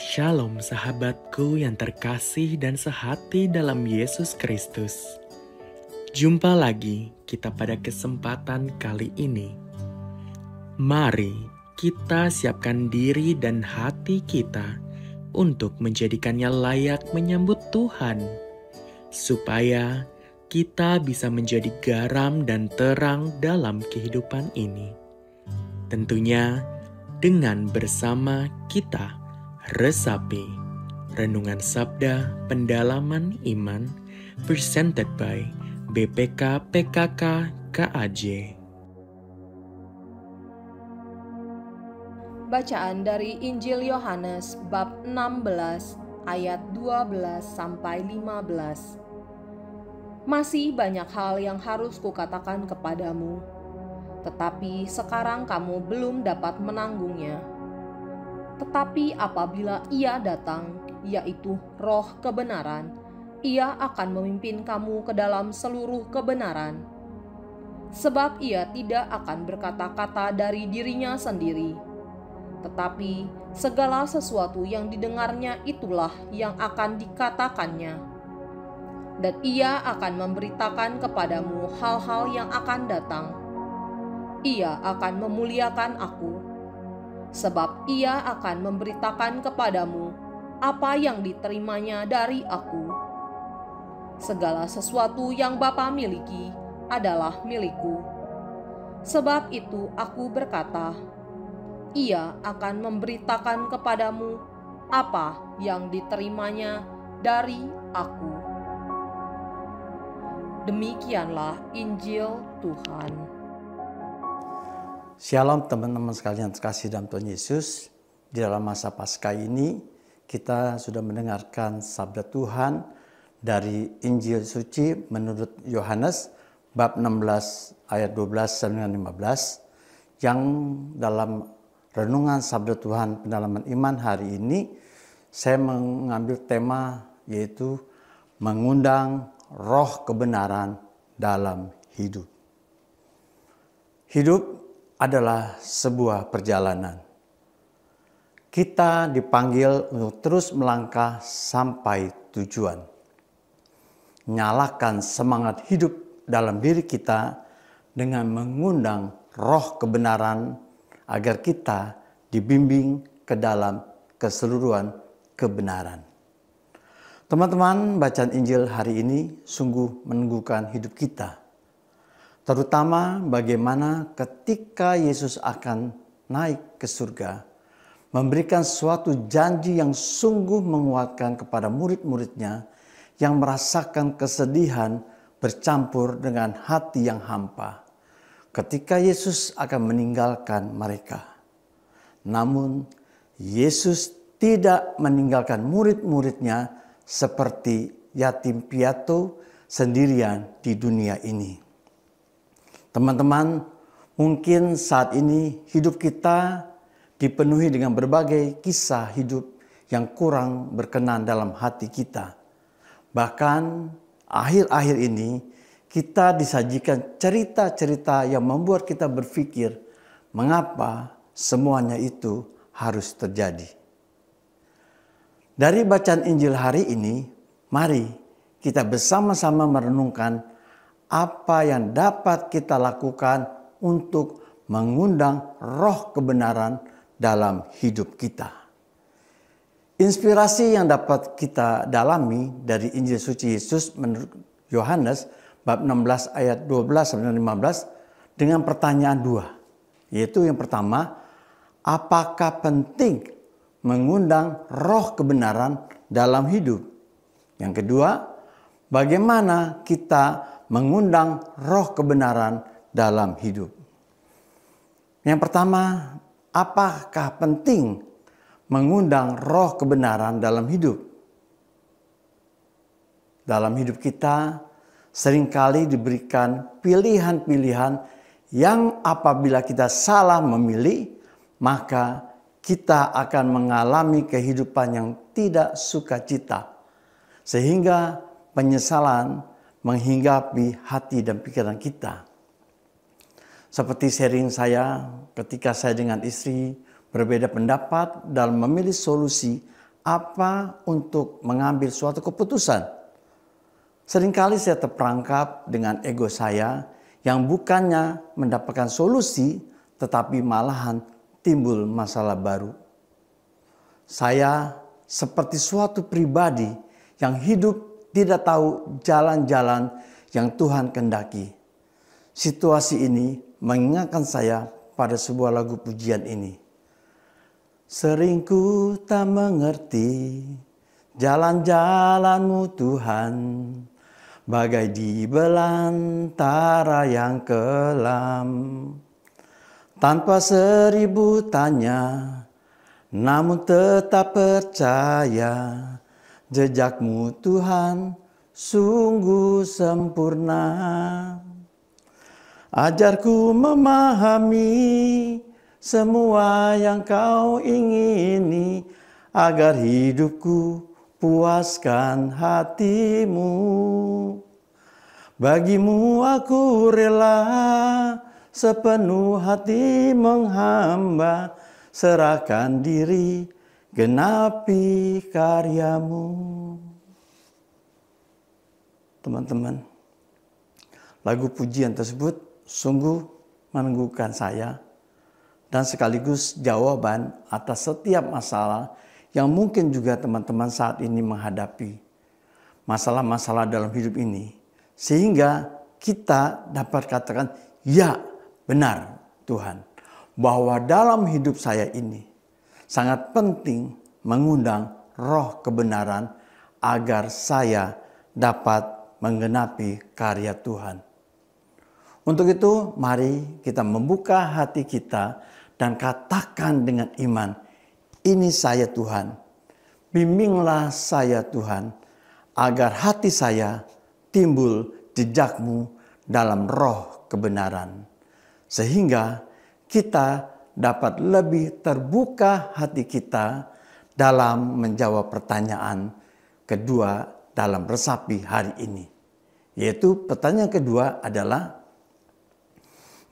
Shalom sahabatku yang terkasih dan sehati dalam Yesus Kristus. Jumpa lagi kita pada kesempatan kali ini. Mari kita siapkan diri dan hati kita untuk menjadikannya layak menyambut Tuhan, supaya kita bisa menjadi garam dan terang dalam kehidupan ini. Tentunya dengan bersama kita resapi Renungan Sabda Pendalaman Iman presented by BPK PKK KAJ. Bacaan dari Injil Yohanes bab 16 ayat 12 sampai 15. Masih banyak hal yang harus kukatakan kepadamu, tetapi sekarang kamu belum dapat menanggungnya. Tetapi apabila Ia datang, yaitu Roh kebenaran, Ia akan memimpin kamu ke dalam seluruh kebenaran. Sebab Ia tidak akan berkata-kata dari dirinya sendiri, tetapi segala sesuatu yang didengarnya itulah yang akan dikatakannya. Dan Ia akan memberitakan kepadamu hal-hal yang akan datang. Ia akan memuliakan Aku, sebab Ia akan memberitakan kepadamu apa yang diterimanya dari Aku. Segala sesuatu yang Bapa miliki adalah milikku. Sebab itu Aku berkata, Ia akan memberitakan kepadamu apa yang diterimanya dari Aku. Demikianlah Injil Tuhan. Shalom teman-teman sekalian terkasih dalam Tuhan Yesus. Di dalam masa Paskah ini kita sudah mendengarkan sabda Tuhan dari Injil suci menurut Yohanes bab 16 ayat 12 sampai 15, yang dalam renungan sabda Tuhan pendalaman iman hari ini saya mengambil tema yaitu mengundang roh kebenaran dalam hidup. Hidup adalah sebuah perjalanan. Kita dipanggil untuk terus melangkah sampai tujuan. Nyalakan semangat hidup dalam diri kita dengan mengundang roh kebenaran agar kita dibimbing ke dalam keseluruhan kebenaran. Teman-teman, bacaan Injil hari ini sungguh meneguhkan hidup kita. Terutama bagaimana ketika Yesus akan naik ke surga, memberikan suatu janji yang sungguh menguatkan kepada murid-muridnya yang merasakan kesedihan bercampur dengan hati yang hampa ketika Yesus akan meninggalkan mereka. Namun Yesus tidak meninggalkan murid-muridnya seperti yatim piatu sendirian di dunia ini. Teman-teman, mungkin saat ini hidup kita dipenuhi dengan berbagai kisah hidup yang kurang berkenan dalam hati kita. Bahkan akhir-akhir ini kita disajikan cerita-cerita yang membuat kita berpikir mengapa semuanya itu harus terjadi. Dari bacaan Injil hari ini, mari kita bersama-sama merenungkan apa yang dapat kita lakukan untuk mengundang roh kebenaran dalam hidup kita. Inspirasi yang dapat kita dalami dari Injil suci Yesus menurut Yohanes bab 16 ayat 12 sampai 15 dengan pertanyaan dua, yaitu yang pertama, apakah penting mengundang roh kebenaran dalam hidup? Yang kedua, bagaimana kita mengundang roh kebenaran dalam hidup? Yang pertama, apakah penting mengundang roh kebenaran dalam hidup? Dalam hidup kita seringkali diberikan pilihan-pilihan yang apabila kita salah memilih, maka kita akan mengalami kehidupan yang tidak sukacita, sehingga penyesalan menghinggapi hati dan pikiran kita. Seperti sharing saya ketika saya dengan istri berbeda pendapat dalam memilih solusi apa untuk mengambil suatu keputusan. Seringkali saya terperangkap dengan ego saya yang bukannya mendapatkan solusi, tetapi malahan timbul masalah baru. Saya seperti suatu pribadi yang hidup tidak tahu jalan-jalan yang Tuhan kehendaki. Situasi ini mengingatkan saya pada sebuah lagu pujian ini. Sering ku tak mengerti jalan-jalan-Mu Tuhan, bagai di belantara yang kelam. Tanpa 1000 tanya, namun tetap percaya, jejak-Mu Tuhan sungguh sempurna. Ajarku memahami semua yang Kau ingini, agar hidupku puaskan hati-Mu. Bagi-Mu aku rela sepenuh hati menghamba, serahkan diri genapi karya-Mu. Teman-teman, lagu pujian tersebut sungguh meneguhkan saya dan sekaligus jawaban atas setiap masalah yang mungkin juga teman-teman saat ini menghadapi. Masalah-masalah dalam hidup ini. Sehingga kita dapat katakan, ya benar Tuhan. Bahwa dalam hidup saya ini sangat penting mengundang roh kebenaran agar saya dapat menggenapi karya Tuhan. Untuk itu, mari kita membuka hati kita dan katakan dengan iman, ini saya Tuhan, bimbinglah saya Tuhan, agar hati saya timbul jejak-Mu dalam roh kebenaran. Sehingga kita dapat lebih terbuka hati kita dalam menjawab pertanyaan kedua dalam resapi hari ini. Yaitu pertanyaan kedua adalah,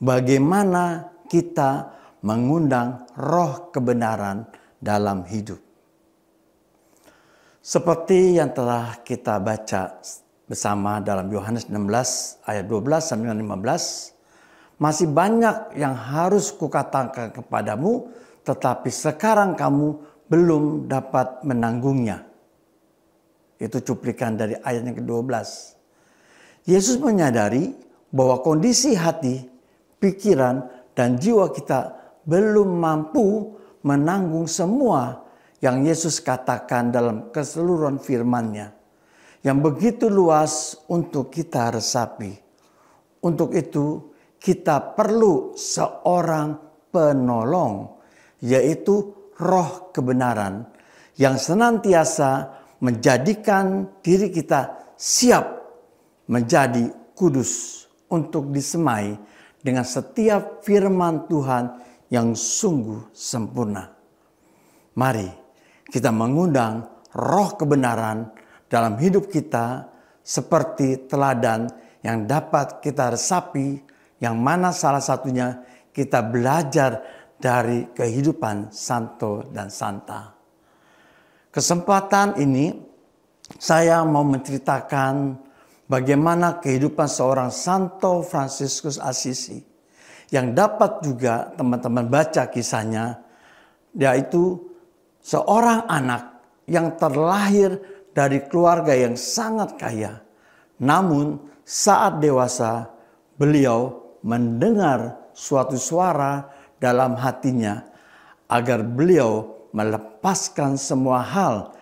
bagaimana kita mengundang roh kebenaran dalam hidup? Seperti yang telah kita baca bersama dalam Yohanes 16 ayat 12 sampai 15, masih banyak yang harus kukatakan kepadamu, tetapi sekarang kamu belum dapat menanggungnya. Itu cuplikan dari ayat yang ke-12. Yesus menyadari bahwa kondisi hati, pikiran, dan jiwa kita belum mampu menanggung semua yang Yesus katakan dalam keseluruhan firman-Nya yang begitu luas untuk kita resapi. Untuk itu kita perlu seorang penolong, yaitu roh kebenaran yang senantiasa menjadikan diri kita siap menjadi kudus untuk disemai dengan setiap firman Tuhan yang sungguh sempurna. Mari kita mengundang roh kebenaran dalam hidup kita seperti teladan yang dapat kita resapi, yang mana salah satunya kita belajar dari kehidupan Santo dan Santa. Kesempatan ini saya mau menceritakan bagaimana kehidupan seorang Santo Fransiskus Assisi yang dapat juga teman-teman baca kisahnya, yaitu seorang anak yang terlahir dari keluarga yang sangat kaya. Namun saat dewasa beliau mendengar suatu suara dalam hatinya agar beliau melepaskan semua hal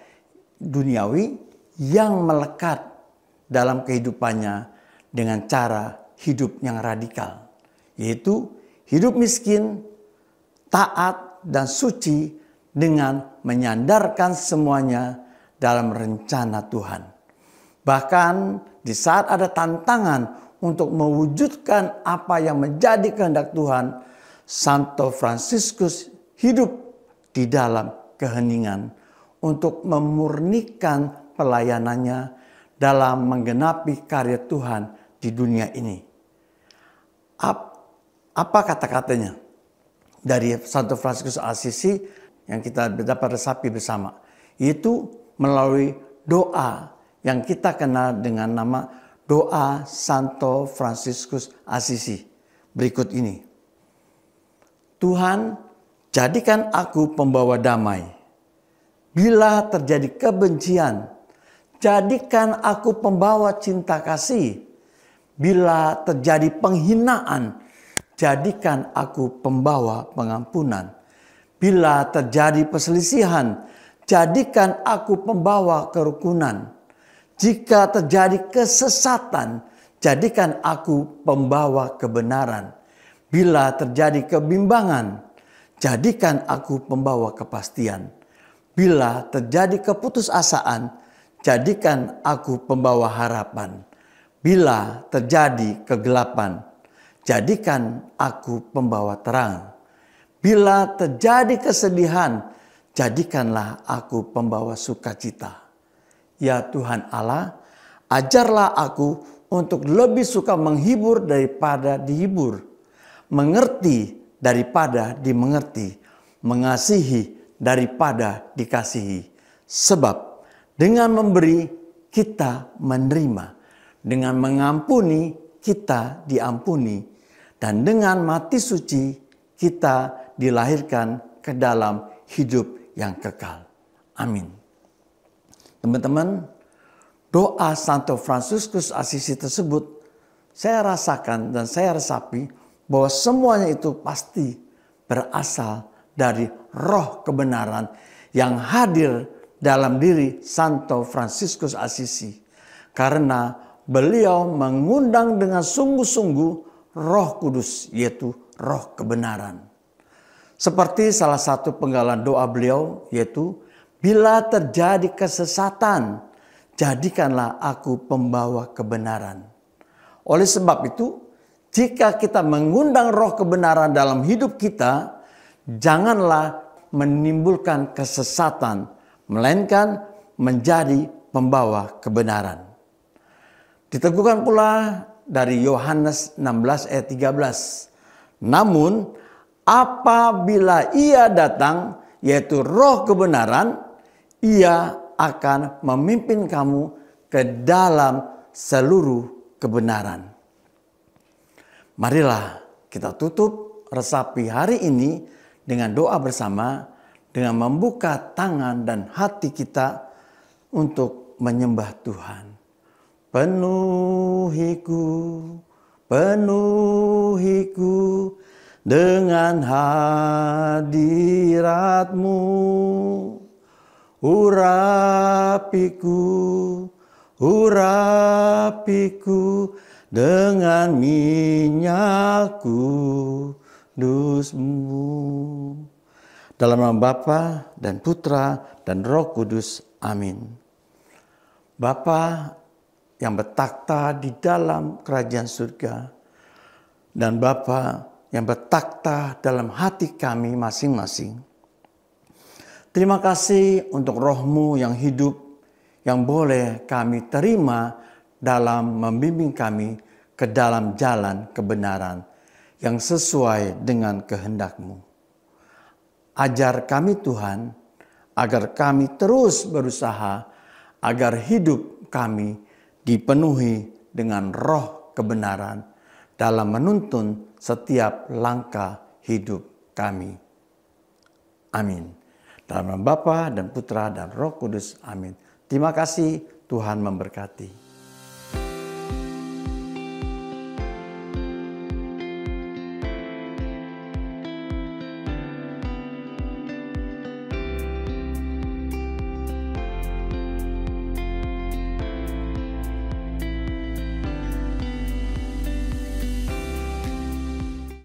duniawi yang melekat dalam kehidupannya dengan cara hidup yang radikal, yaitu hidup miskin, taat, dan suci dengan menyandarkan semuanya dalam rencana Tuhan. Bahkan di saat ada tantangan untuk mewujudkan apa yang menjadi kehendak Tuhan, Santo Fransiskus hidup di dalam keheningan untuk memurnikan pelayanannya dalam menggenapi karya Tuhan di dunia ini. Apa kata-katanya dari Santo Fransiskus Assisi yang kita dapat resapi bersama? Itu melalui doa yang kita kenal dengan nama doa Santo Fransiskus Assisi. Berikut ini. Tuhan, jadikan aku pembawa damai. Bila terjadi kebencian, jadikan aku pembawa cinta kasih. Bila terjadi penghinaan, jadikan aku pembawa pengampunan. Bila terjadi perselisihan, jadikan aku pembawa kerukunan. Jika terjadi kesesatan, jadikan aku pembawa kebenaran. Bila terjadi kebimbangan, jadikan aku pembawa kepastian. Bila terjadi keputusasaan, jadikan aku pembawa harapan. Bila terjadi kegelapan, jadikan aku pembawa terang. Bila terjadi kesedihan, jadikanlah aku pembawa sukacita. Ya Tuhan Allah, ajarlah aku untuk lebih suka menghibur daripada dihibur, mengerti daripada dimengerti, mengasihi daripada dikasihi. Sebab dengan memberi kita menerima, dengan mengampuni kita diampuni, dan dengan mati suci kita dilahirkan ke dalam hidup yang kekal. Amin. Teman-teman, doa Santo Fransiskus Assisi tersebut saya rasakan dan saya resapi bahwa semuanya itu pasti berasal dari roh kebenaran yang hadir dalam diri Santo Fransiskus Assisi. Karena beliau mengundang dengan sungguh-sungguh Roh Kudus, yaitu roh kebenaran. Seperti salah satu penggalan doa beliau, yaitu bila terjadi kesesatan, jadikanlah aku pembawa kebenaran. Oleh sebab itu, jika kita mengundang roh kebenaran dalam hidup kita, janganlah menimbulkan kesesatan, melainkan menjadi pembawa kebenaran. Diteguhkan pula dari Yohanes 16 ayat 13. Namun apabila ia datang, yaitu roh kebenaran, ia akan memimpin kamu ke dalam seluruh kebenaran. Marilah kita tutup resapi hari ini dengan doa bersama, dengan membuka tangan dan hati kita untuk menyembah Tuhan. Penuhiku dengan hadirat-Mu. Urapiku dengan minyak kudus-Mu. Dalam nama Bapa dan Putra dan Roh Kudus. Amin. Bapa yang bertakhta di dalam kerajaan surga, dan Bapa yang bertakhta dalam hati kami masing-masing. Terima kasih untuk Roh-Mu yang hidup, yang boleh kami terima dalam membimbing kami ke dalam jalan kebenaran yang sesuai dengan kehendak-Mu. Ajar kami Tuhan, agar kami terus berusaha, agar hidup kami dipenuhi dengan roh kebenaran dalam menuntun setiap langkah hidup kami. Amin. Dalam nama Bapa dan Putra dan Roh Kudus. Amin. Terima kasih, Tuhan memberkati.